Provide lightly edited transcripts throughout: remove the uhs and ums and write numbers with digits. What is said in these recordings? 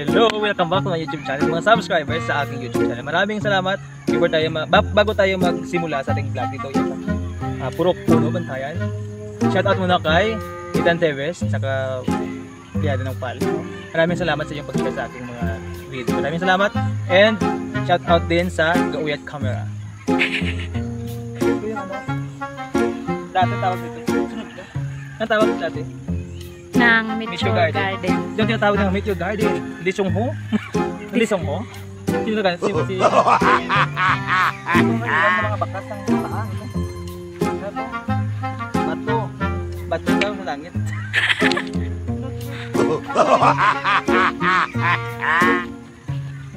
Hello! Welcome back to my YouTube channel, mga subscribers sa aking YouTube channel. Maraming salamat. Bago tayo magsimula sa ating vlog dito, yung Purok Puno, Bantayan. Shoutout muna kay Ethan Teves, saka Piada ng Pal. Maraming salamat sa inyong pagkita sa aking mga video. Maraming salamat. And shoutout din sa Gauyat Camera. Ito yung ano? Dati tawag dito. Sunod ka? Ang tawag dito dati? Ng Meteor Garden. Yung tinatawag ng Meteor Garden. Lisong Ho? Lisong Ho? Sino ka? Si mga bakas ng paa. Bato. Bato daw sa langit.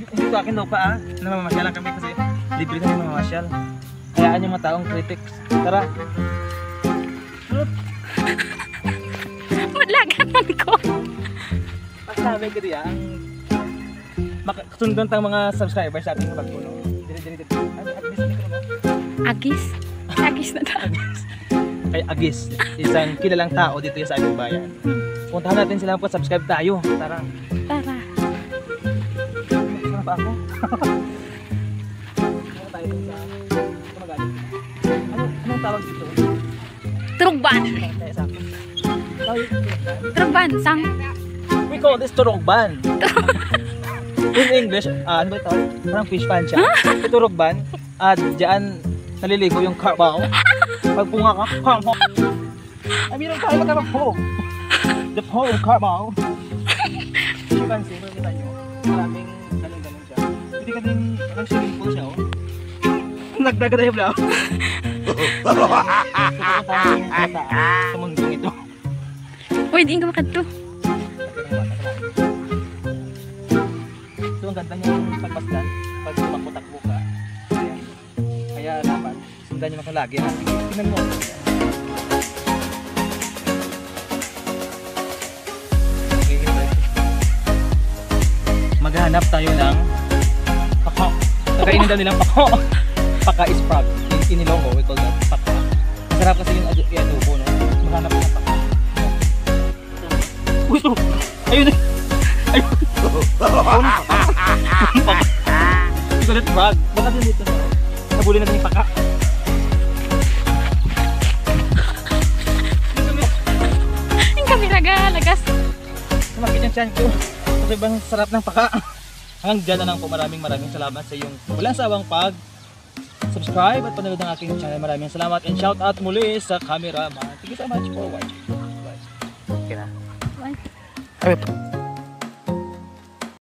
Hindi ko akin daw pa namamasyal lang kami kasi libre na yung mamamasyal. Hayaan yung mga taong critics. Tara. Madlagan man ko. Pasabi ko diyan sundan tang mga subscribers sa ating pagpuno. Agis? Agis na ta. Kay Agis, isang kilalang tao dito sa ating bayan. Puntahan natin sila po, subscribe tayo. Tara. Tara. Saan ba ako? Ano tayo dun sa magaling? Anong tawag dito? Turugban. Turugban, sang. We call this turugban. In English, ano ba ito? Parang fish pan siya. Turugban. At dyan naliligo yung carabao. Pag punga ka, carabao. I mean, tayo magkakapog. The pole of carabao. As you can see, makikita nyo, maraming ganun-ganun siya. Hindi ka din, parang swimming pool siya, oh. Nagdaga tayo vlog. Sa mundong ito. Uy, di ka makadto. So, ang ganda niyang pagpasdan pag tumakbo-takbo ka. Kaya dapat sundan niyo lang lagi. Tingnan mo. Maghanap tayo ng pako. Kakainin daw nilang pako. Paka is frog. In Ilonggo, we call that paka. Masarap kasi yung adobo, no? Maghanap ng paka. Uy, ito! Ayun! Ayun! We call it frog. Baka din dito. Nabuli natin yung paka. Yung kami lagas. Sumakit yung tiyan ko. Kasi bang sarap ng paka. Hanggang dyan na lang po, maraming salamat sa iyong walang sawang subscribe at panood ng aking channel. Maraming salamat and shout out muli sa cameraman. Thank you so much for watching. Okay na. Bye.